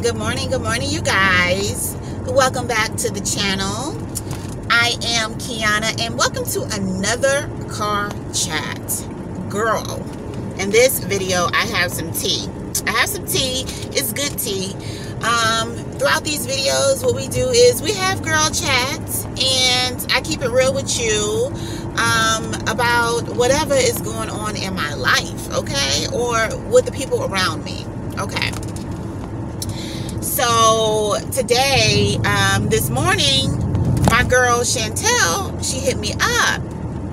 Good morning, you guys. Welcome back to the channel. I am Kiana, and welcome to another car chat. Girl, in this video, I have some tea. It's good tea. Throughout these videos, what we do is we have girl chats, and I keep it real with you about whatever is going on in my life, okay? Or with the people around me, okay? So today, this morning, my girl Chantel, she hit me up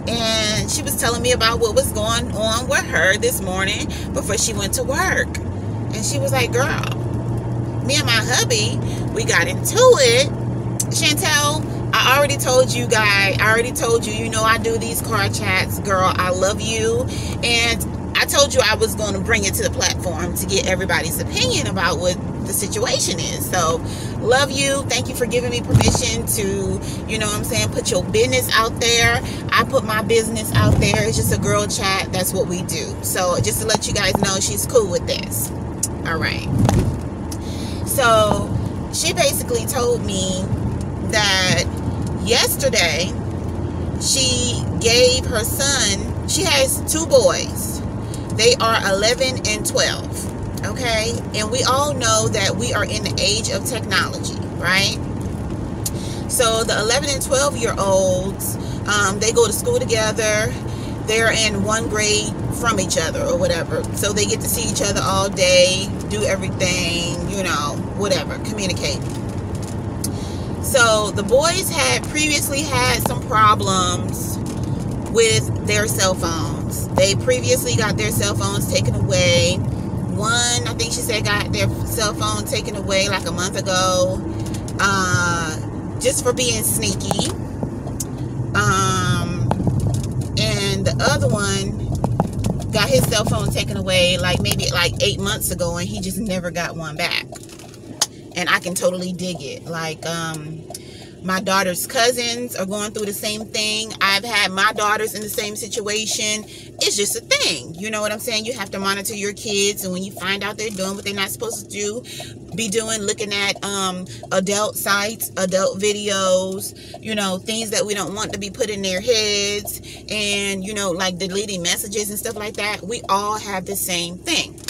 and she was telling me about what was going on with her this morning before she went to work. And she was like, girl, me and my hubby, we got into it. Chantel, I already told you guys, you know I do these car chats, girl. I love you. And I told you I was going to bring it to the platform to get everybody's opinion about what the situation is. So love you. Thank you for giving me permission to, you know what I'm saying, put your business out there. I put my business out there. It's just a girl chat. That's what we do. So just to let you guys know, she's cool with this. All right. So she basically told me that yesterday she gave her son, she has two boys. They are 11 and 12. Okay, and we all know that we are in the age of technology, right? So the 11 and 12-year-olds, they go to school together. They're in one grade from each other or whatever. So they get to see each other all day, do everything, you know, whatever, communicate. So the boys had previously had some problems with their cell phones. They previously got their cell phones taken away. One, I think she said, got their cell phone taken away like a month ago, just for being sneaky. And the other one got his cell phone taken away maybe 8 months ago, and he just never got one back. And I can totally dig it. My daughter's cousins are going through the same thing. I've had my daughters in the same situation. It's just a thing. You know what I'm saying? You have to monitor your kids, and when you find out they're doing what they're not supposed to be doing, looking at adult sites, adult videos, you know, things that we don't want to be put in their heads, and, you know, like deleting messages and stuff like that. We all have the same thing.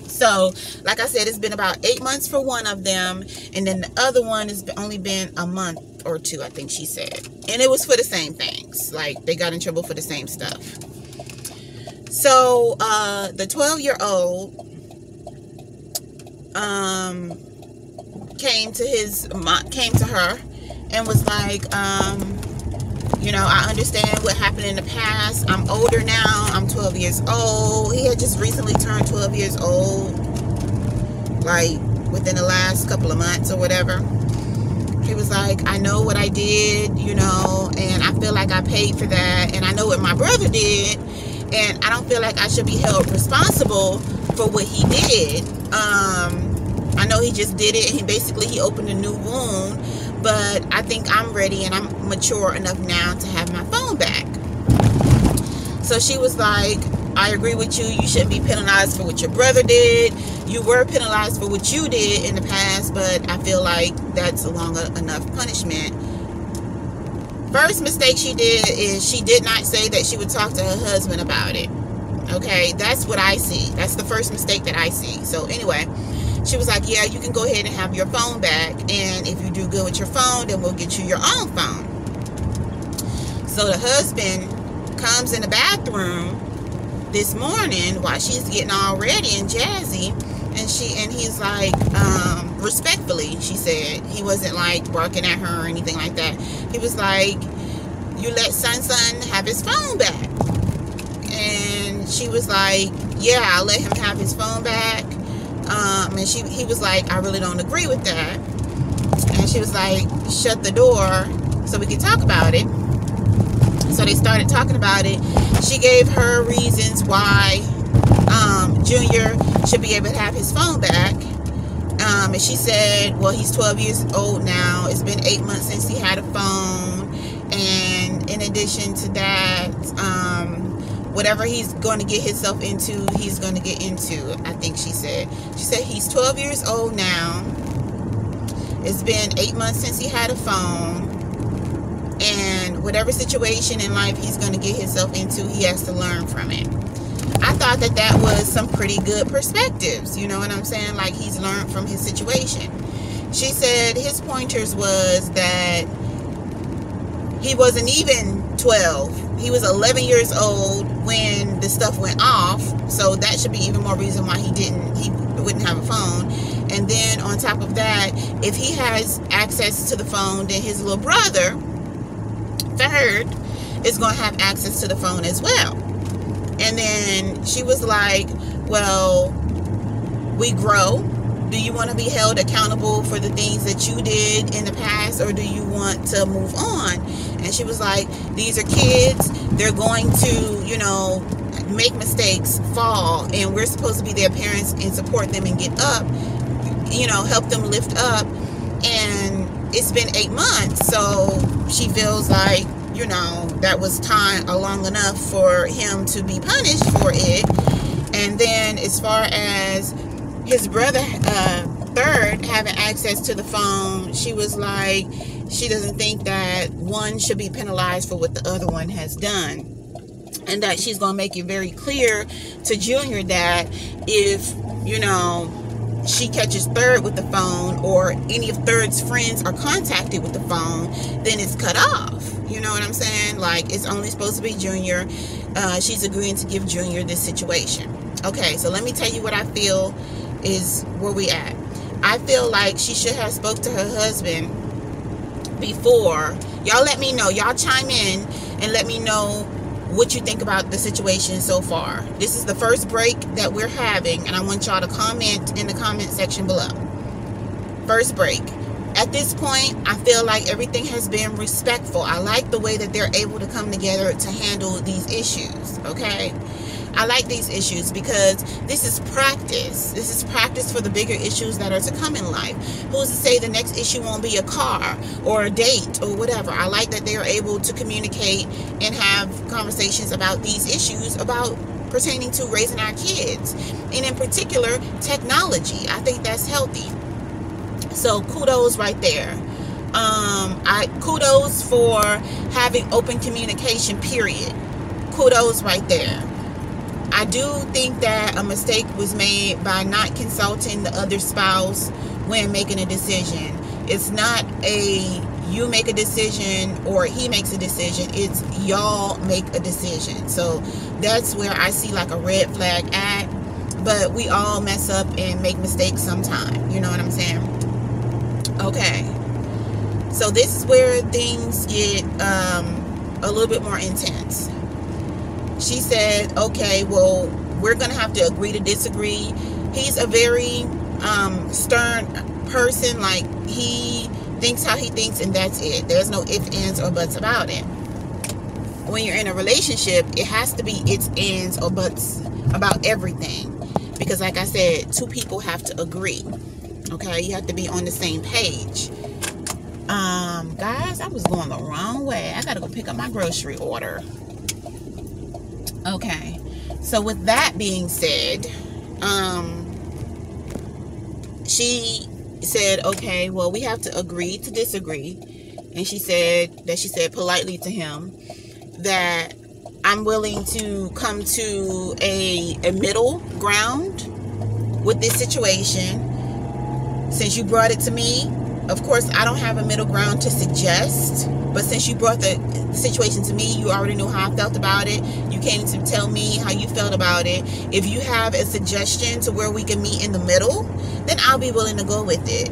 So, like I said, it's been about 8 months for one of them, and then the other one has only been a month or two, I think she said. And it was for the same things. Like, they got in trouble for the same stuff. So, the 12-year-old came to her and was like, you know, I understand what happened in the past. I'm older now. I'm 12 years old. He had just recently turned 12 years old, like within the last couple of months or whatever. He was like, I know what I did, you know, and I feel like I paid for that. And I know what my brother did, and I don't feel like I should be held responsible for what he did. I know he just did it, and he opened a new wound. But I think I'm ready and I'm mature enough now to have my phone back. So she was like, I agree with you. You shouldn't be penalized for what your brother did. You were penalized for what you did in the past, but I feel like that's a long enough punishment. First mistake she did is she did not say that she would talk to her husband about it. Okay, that's what I see. That's the first mistake that I see. So anyway, she was like, yeah, you can go ahead and have your phone back. And if you do good with your phone, then we'll get you your own phone. So the husband comes in the bathroom this morning while she's getting all ready and jazzy. And he's like, respectfully, she said. He wasn't like barking at her or anything like that. He was like, you let son have his phone back. And she was like, yeah, I'll let him have his phone back. And he was like, I really don't agree with that. And she was like, shut the door so we can talk about it. So they started talking about it. She gave her reasons why Junior should be able to have his phone back. And she said, well, he's 12 years old now. It's been 8 months since he had a phone. And in addition to that, whatever he's going to get himself into, he's going to get into. I think she said he's 12 years old now. It's been 8 months since he had a phone, and whatever situation in life he's going to get himself into, he has to learn from it. I thought that that was some pretty good perspectives, you know what I'm saying? Like, he's learned from his situation. She said his pointers was that he wasn't even 12. He was 11 years old when the stuff went off, so that should be even more reason why he wouldn't have a phone. And then on top of that, if he has access to the phone, then his little brother, third, is going to have access to the phone as well. And then she was like, well, we grow. Do you want to be held accountable for the things that you did in the past, or do you want to move on? And she was like, these are kids. They're going to, you know, make mistakes, fall, and we're supposed to be their parents and support them and get up, you know, help them lift up. And it's been 8 months, so she feels like, you know, that was time long enough for him to be punished for it. And then as far as his brother, third, having access to the phone, she was like, she doesn't think that one should be penalized for what the other one has done. And that she's going to make it very clear to Junior that if, you know, she catches third with the phone, or any of third's friends are contacted with the phone, then it's cut off. You know what I'm saying? Like, it's only supposed to be Junior. She's agreeing to give Junior this situation. Okay, so let me tell you what I feel is where we at. I feel like she should have spoke to her husband before. Y'all let me know. Y'all chime in and let me know what you think about the situation so far. This is the first break that we're having, and I want y'all to comment in the comment section below. First break. At this point, I feel like everything has been respectful. I like the way that they're able to come together to handle these issues, okay? I like these issues because this is practice. This is practice for the bigger issues that are to come in life. Who's to say the next issue won't be a car or a date or whatever? I like that they are able to communicate and have conversations about these issues about pertaining to raising our kids, and in particular, technology. I think that's healthy. So kudos right there. Kudos for having open communication, period. Kudos right there. I do think that a mistake was made by not consulting the other spouse when making a decision. It's not a you make a decision or he makes a decision. It's y'all make a decision. So that's where I see like a red flag at. But we all mess up and make mistakes sometime. You know what I'm saying? Okay. So this is where things get a little bit more intense. She said, okay, well, we're going to have to agree to disagree. He's a very stern person. Like, he thinks how he thinks, and that's it. There's no ifs, ands, or buts about it. When you're in a relationship, it has to be its ands or buts about everything. Because like I said, two people have to agree. Okay? You have to be on the same page. Guys, I was going the wrong way. I got to go pick up my grocery order. Okay, so with that being said, she said, okay, well, we have to agree to disagree. And she said politely to him that I'm willing to come to a middle ground with this situation. Since you brought it to me, of course, I don't have a middle ground to suggest, but since you brought the situation to me, you already knew how I felt about it. You came to tell me how you felt about it. If you have a suggestion to where we can meet in the middle, then I'll be willing to go with it.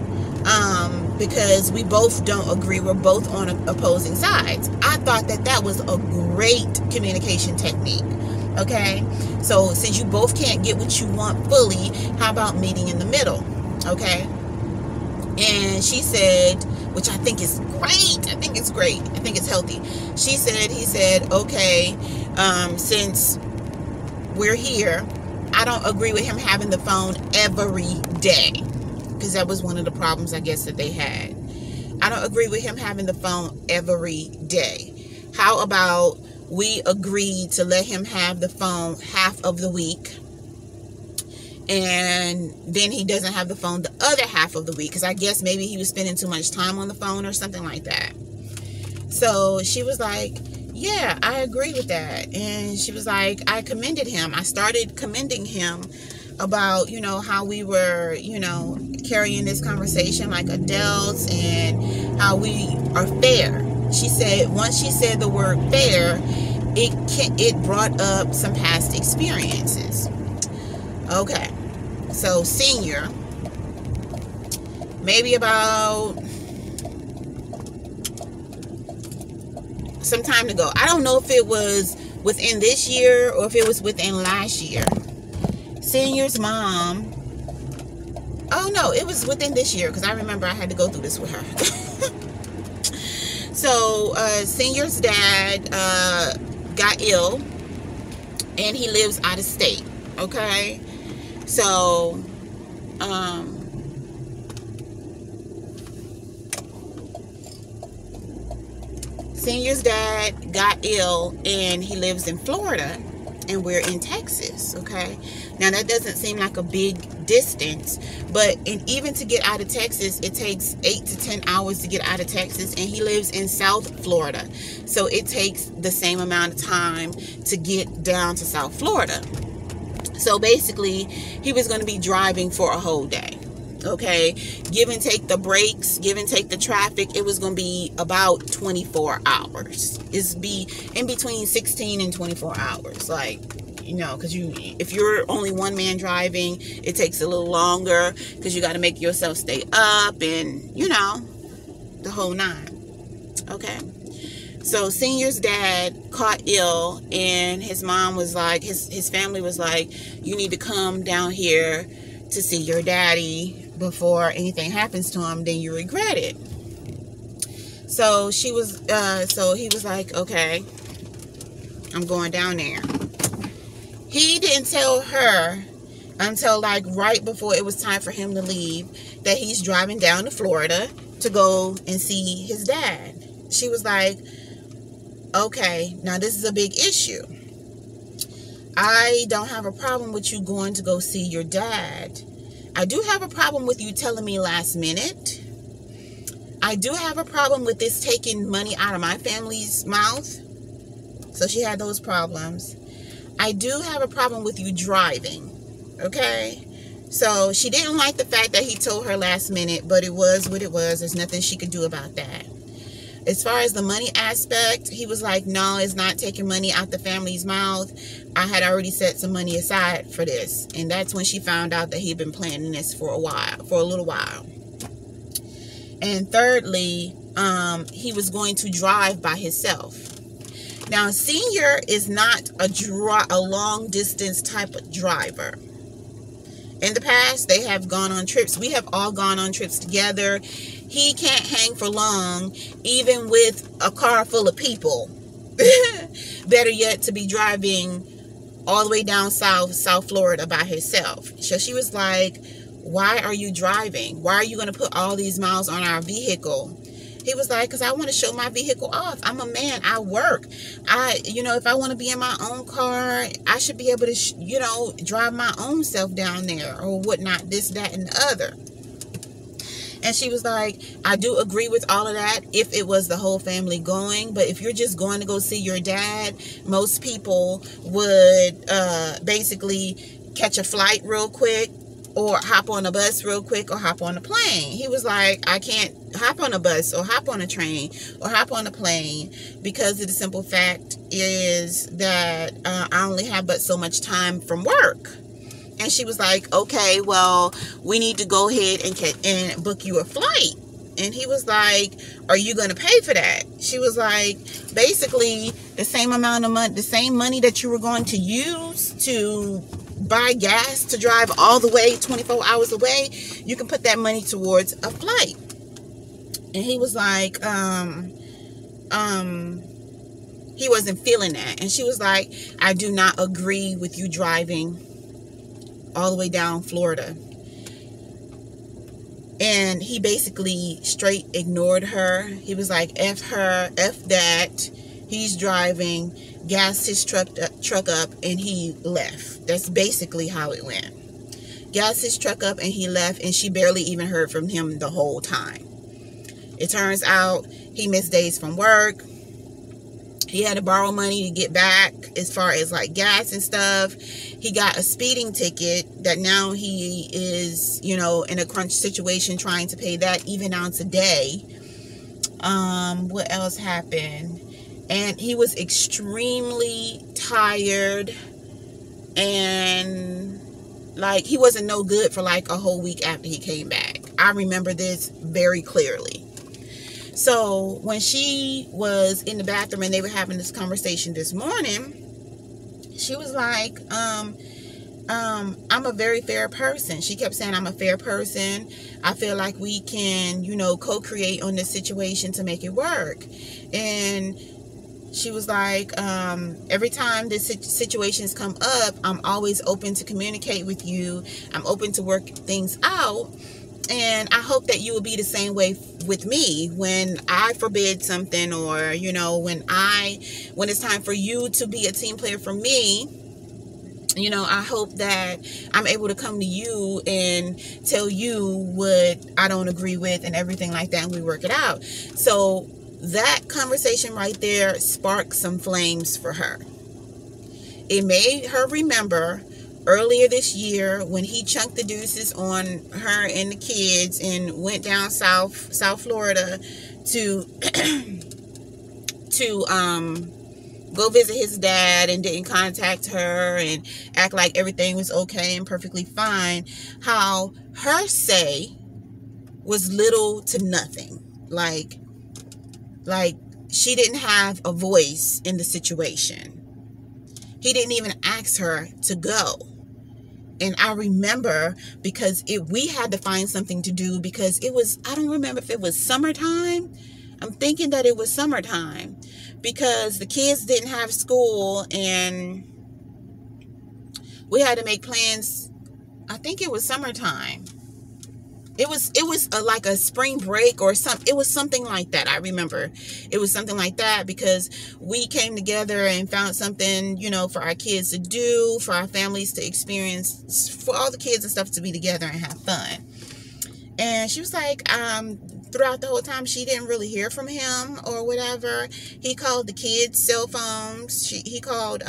Because we both don't agree. We're both on opposing sides. I thought that that was a great communication technique. Okay? So since you both can't get what you want fully, how about meeting in the middle? Okay? And she said, which I think is great. I think it's great. I think it's healthy. He said, okay, since we're here, I don't agree with him having the phone every day. Because that was one of the problems, I guess, that they had. I don't agree with him having the phone every day. How about we agreed to let him have the phone half of the week, and then he doesn't have the phone the other half of the week, because I guess maybe he was spending too much time on the phone or something like that. So she was like, yeah, I agree with that. And she was like, I commended him. I started commending him about, you know, how we were, you know, carrying this conversation like adults and how we are fair. She said, once she said the word fair, it brought up some past experiences. Okay, so Senior, maybe about some time ago, I don't know if it was within this year or if it was within last year, Senior's mom, oh no, it was within this year, because I remember I had to go through this with her. So Senior's dad got ill, and he lives out of state. Okay, so Senior's dad got ill, and he lives in Florida, and we're in Texas. Okay, now that doesn't seem like a big distance, but even to get out of Texas, it takes 8 to 10 hours to get out of Texas, and he lives in South Florida, so it takes the same amount of time to get down to South Florida. So basically, he was going to be driving for a whole day. Okay, give and take the breaks, give and take the traffic, it was going to be about 24 hours. It's be in between 16 and 24 hours. Like, you know, because if you're only one man driving, it takes a little longer, because you got to make yourself stay up, and, you know, the whole nine. Okay, so Senior's dad caught ill, and his mom was like, his family was like, you need to come down here to see your daddy before anything happens to him, then you regret it. So he was like, okay, I'm going down there. He didn't tell her until like right before it was time for him to leave that he's driving down to Florida to go and see his dad. She was like, okay, now this is a big issue. I don't have a problem with you going to go see your dad. I do have a problem with you telling me last minute. I do have a problem with this taking money out of my family's mouth. So she had those problems. I do have a problem with you driving. Okay? So she didn't like the fact that he told her last minute, but it was what it was. There's nothing she could do about that. As far as the money aspect, he was like, no, it's not taking money out the family's mouth. I had already set some money aside for this. And that's when she found out that he'd been planning this for a little while. And thirdly, he was going to drive by himself. Now, Senior is not a long distance type of driver. In the past, they have gone on trips. We have all gone on trips together. He can't hang for long, even with a car full of people. Better yet, to be driving all the way down South Florida by himself. So she was like, why are you driving? Why are you going to put all these miles on our vehicle? He was like, because I want to show my vehicle off. I'm a man. I work. If I want to be in my own car, I should be able to, drive my own self down there or whatnot, this, that, and the other. And she was like, I do agree with all of that if it was the whole family going. But if you're just going to go see your dad, most people would basically catch a flight real quick or hop on a bus real quick or hop on a plane. He was like, I can't hop on a bus or hop on a train or hop on a plane because of the simple fact is that I only have but so much time from work. And she was like, okay, well, we need to go ahead and book you a flight. And he was like, are you going to pay for that? She was like, basically the same amount of money, the same money that you were going to use to buy gas to drive all the way 24 hours away, you can put that money towards a flight. And he was like, he wasn't feeling that. And she was like, I do not agree with you driving all the way down Florida. And he basically straight ignored her. He was like, F her, F that. He's driving, gassed his truck up, and he left. That's basically how it went. Gassed his truck up and he left, and she barely even heard from him the whole time. It turns out he missed days from work. He had to borrow money to get back as far as like gas and stuff. He got a speeding ticket that now he is, you know, in a crunch situation trying to pay that even now today. What else happened? And he was extremely tired, and like he wasn't no good for like a whole week after he came back. I remember this very clearly. So when she was in the bathroom and they were having this conversation this morning, she was like, I'm a very fair person. She kept saying, I'm a fair person. I feel like we can, you know, co-create on this situation to make it work. And she was like, every time this situations come up, I'm always open to communicate with you. I'm open to work things out. And I hope that you will be the same way with me when I forbid something, or, you know, when it's time for you to be a team player for me, you know, I hope that I'm able to come to you and tell you what I don't agree with and everything like that, and we work it out. So that conversation right there sparked some flames for her. It made her remember earlier this year when he chunked the deuces on her and the kids and went down South Florida to go visit his dad and didn't contact her and act like everything was okay and perfectly fine. How her say was little to nothing. Like she didn't have a voice in the situation. He didn't even ask her to go. And I remember because we had to find something to do because it was, I don't remember if it was summertime. I'm thinking that it was summertime because the kids didn't have school and we had to make plans. I think it was summertime. It was like a spring break or something. It was something like that. I remember it was something like that because we came together and found something, you know, for our kids to do, for our families to experience, for all the kids and stuff to be together and have fun. And she was like, throughout the whole time, she didn't really hear from him or whatever. He called the kids' cell phones. He called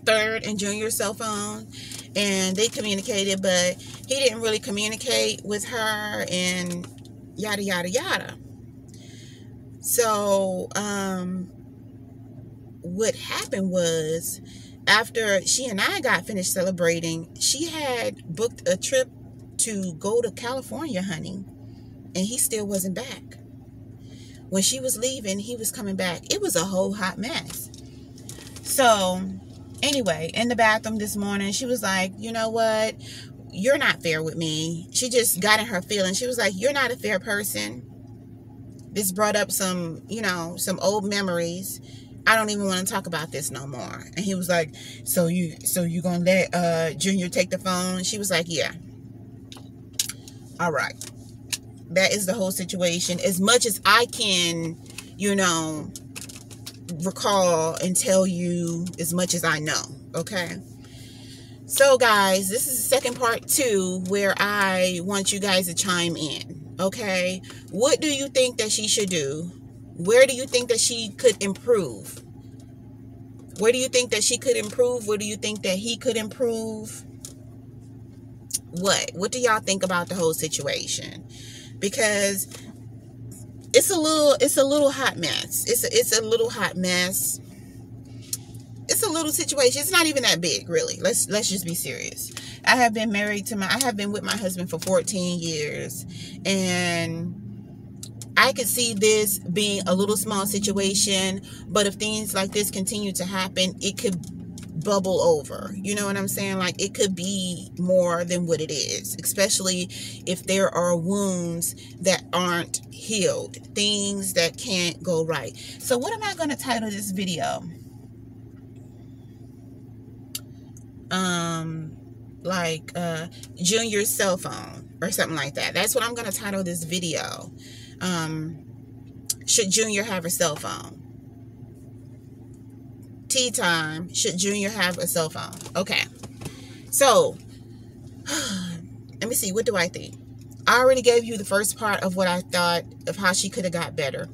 third and junior cell phone, and they communicated, but he didn't really communicate with her and yada, yada, yada. So what happened was after she and I got finished celebrating, she had booked a trip to go to California, honey, and he still wasn't back. When she was leaving, he was coming back. It was a whole hot mess. So anyway, in the bathroom this morning, she was like, you know what? You're not fair with me. She just got in her feelings. She was like, you're not a fair person. This brought up some, you know, some old memories. I don't even want to talk about this no more. And he was like, so you gonna let Junior take the phone? She was like, yeah. All right. That is the whole situation. As much as I can, you know, recall and tell you as much as I know. Okay. So guys, this is the second part 2 where I want you guys to chime in. Okay. What do you think that she should do? Where do you think that she could improve? Where do you think that she could improve? Where do you think that he could improve? What do y'all think about the whole situation? Because it's a little hot mess. It's a little hot mess. It's a little situation. It's not even that big, really. Let's just be serious. I have been with my husband for 14 years, and I could see this being a little small situation, but if things like this continue to happen, it could bubble over. You know what I'm saying? Like, it could be more than what it is, especially if there are wounds that aren't healed, things that can't go right. So what am I going to title this video? Junior's cell phone or something like that. That's what I'm going to title this video. Should Junior have a cell phone? tea time, should Junior have a cell phone? Okay. So, let me see. What do I think? I already gave you the first part of what I thought of how she could have got better.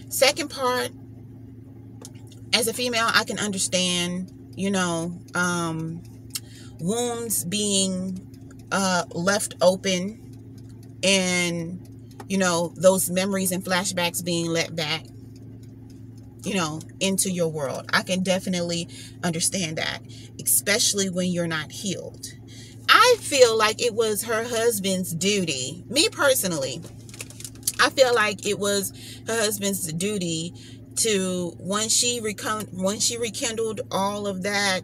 Second part, as a female, I can understand, you know, wounds being left open, and, you know, those memories and flashbacks being let back, you know, into your world. I can definitely understand that, especially when you're not healed. I feel like it was her husband's duty. Me personally, I feel like it was her husband's duty to, once she rekindled all of that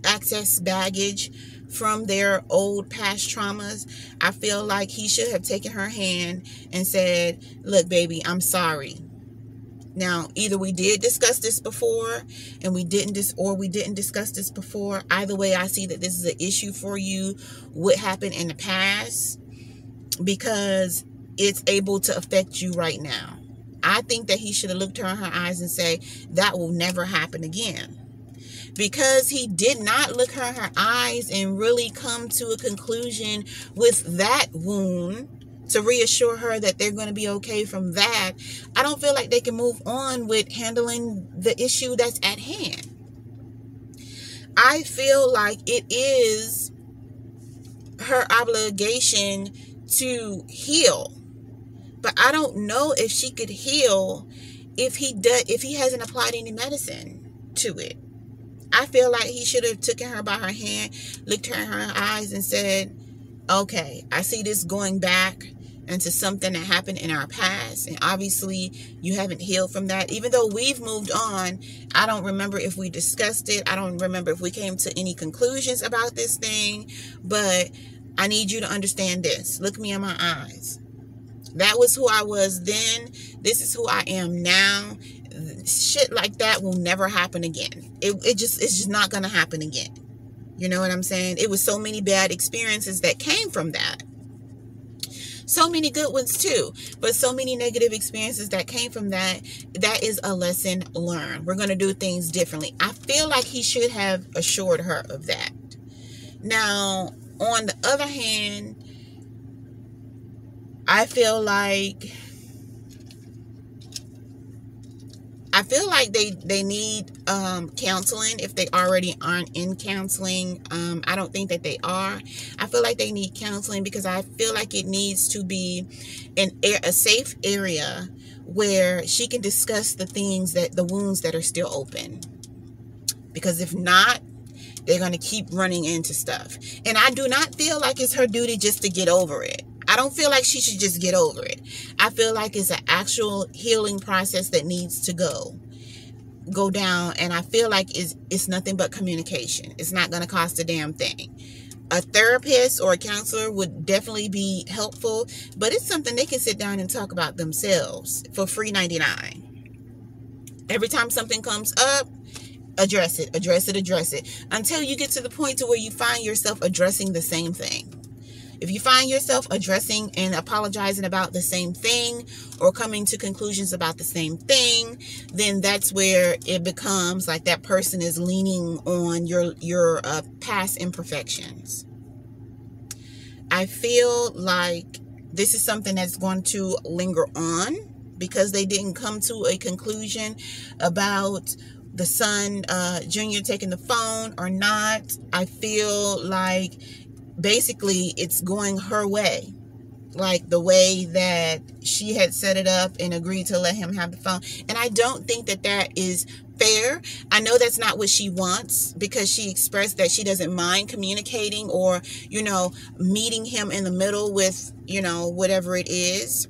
excess baggage from their old past traumas, I feel like he should have taken her hand and said, look, baby, I'm sorry. Now, either we did discuss this before and we didn't discuss this before. Either way, I see that this is an issue for you, what happened in the past, because it's able to affect you right now. I think that he should have looked her in her eyes and say, that will never happen again. Because he did not look her in her eyes and really come to a conclusion with that wound to reassure her that they're going to be okay from that, I don't feel like they can move on with handling the issue that's at hand. I feel like it is her obligation to heal. But I don't know if she could heal if he hasn't applied any medicine to it. I feel like he should have taken her by her hand, looked her in her eyes and said, okay, I see this going back into something that happened in our past, and obviously you haven't healed from that. Even though we've moved on, I don't remember if we discussed it. I don't remember if we came to any conclusions about this thing, but I need you to understand this. Look me in my eyes. That was who I was then. This is who I am now. Shit like that will never happen again. It's just not going to happen again. You know what I'm saying? It was so many bad experiences that came from that. So many good ones too, but so many negative experiences that came from that. That is a lesson learned. We're going to do things differently. I feel like he should have assured her of that. Now, on the other hand, I feel like they need counseling if they already aren't in counseling. I don't think that they are. I feel like they need counseling because I feel like it needs to be a safe area where she can discuss the wounds that are still open. Because if not, they're going to keep running into stuff. And I do not feel like it's her duty just to get over it. I don't feel like she should just get over it. I feel like it's an actual healing process that needs to go down. And I feel like it's nothing but communication. It's not going to cost a damn thing. A therapist or a counselor would definitely be helpful, but it's something they can sit down and talk about themselves for free 99. Every time something comes up, address it, until you get to the point to where you find yourself addressing the same thing. If you find yourself addressing and apologizing about the same thing or coming to conclusions about the same thing, then that's where it becomes like that person is leaning on your past imperfections. I feel like this is something that's going to linger on because they didn't come to a conclusion about the son, Junior, taking the phone or not. I feel like basically it's going her way, like the way that she had set it up and agreed to let him have the phone. And I don't think that that is fair. I know that's not what she wants because she expressed that she doesn't mind communicating or, you know, meeting him in the middle with, you know, whatever it is.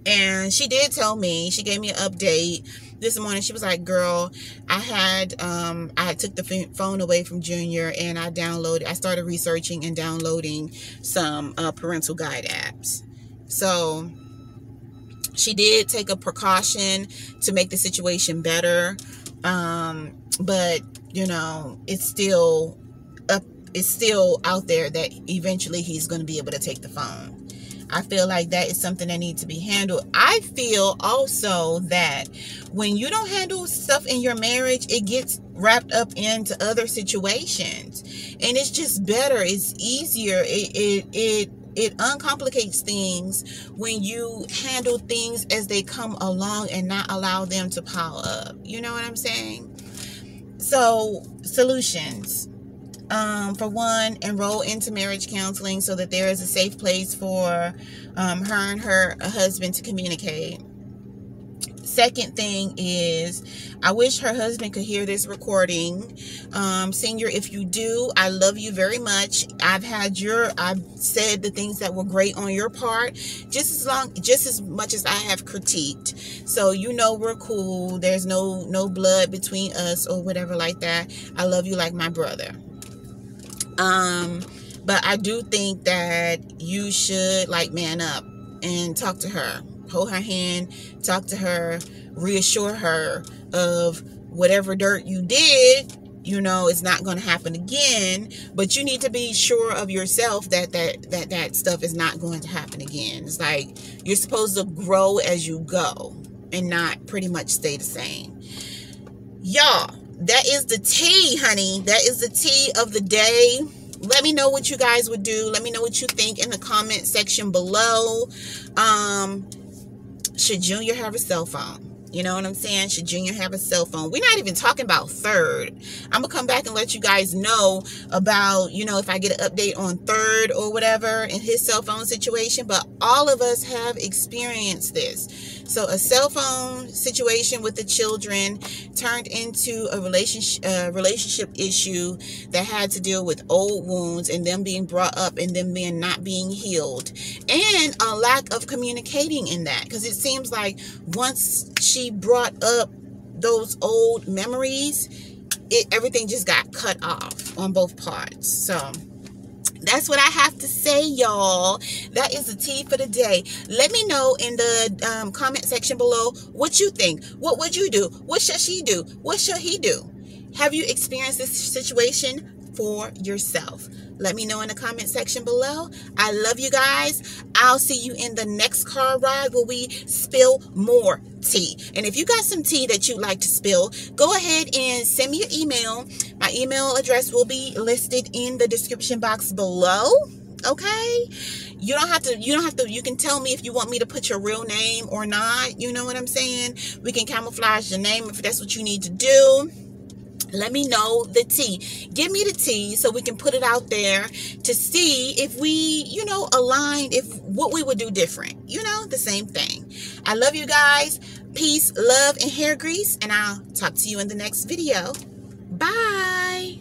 And she did tell me, she gave me an update this morning. She was like, girl, I took the phone away from Junior and I started researching and downloading some parental guide apps. So she did take a precaution to make the situation better. But you know, it's still out there that eventually he's going to be able to take the phone. I feel like that is something that needs to be handled. I feel also that when you don't handle stuff in your marriage, it gets wrapped up into other situations, and it's just better. It's easier. It uncomplicates things when you handle things as they come along and not allow them to pile up. You know what I'm saying? So, solutions. For one, enroll into marriage counseling so that there is a safe place for her and her husband to communicate. Second thing is, I wish her husband could hear this recording. Senior, if you do, I love you very much. I've said the things that were great on your part, just as much as I have critiqued. So you know we're cool. There's no blood between us or whatever like that. I love you like my brother. But I do think that you should man up and talk to her. Hold her hand, talk to her, reassure her of whatever dirt you did, it's not going to happen again. But you need to be sure of yourself that stuff is not going to happen again. It's like you're supposed to grow as you go and not pretty much stay the same. Y'all, that is the tea, honey. That is the tea of the day. Let me know what you guys would do. Let me know what you think in the comment section below. Should Junior have a cell phone? You know what I'm saying? Should Junior have a cell phone? We're not even talking about Third. I'm going to come back and let you guys know about, if I get an update on Third or whatever in his cell phone situation. But all of us have experienced this. So a cell phone situation with the children turned into a relationship issue that had to deal with old wounds and them being brought up and them not being healed. And a lack of communicating in that. Because it seems like once she brought up those old memories, everything just got cut off on both parts. So that's what I have to say, y'all. That is the tea for the day. Let me know in the comment section below what you think. What would you do? What should she do? What should he do? Have you experienced this situation for yourself? Let me know in the comment section below. I love you guys. I'll see you in the next car ride where we spill more tea. And if you got some tea that you'd like to spill, go ahead and send me an email. My email address will be listed in the description box below. Okay? You can tell me if you want me to put your real name or not. You know what I'm saying? We can camouflage your name if that's what you need to do. Let me know the tea. Give me the tea so we can put it out there to see if we, aligned, if what we would do different. The same thing. I love you guys. Peace, love, and hair grease. And I'll talk to you in the next video. Bye.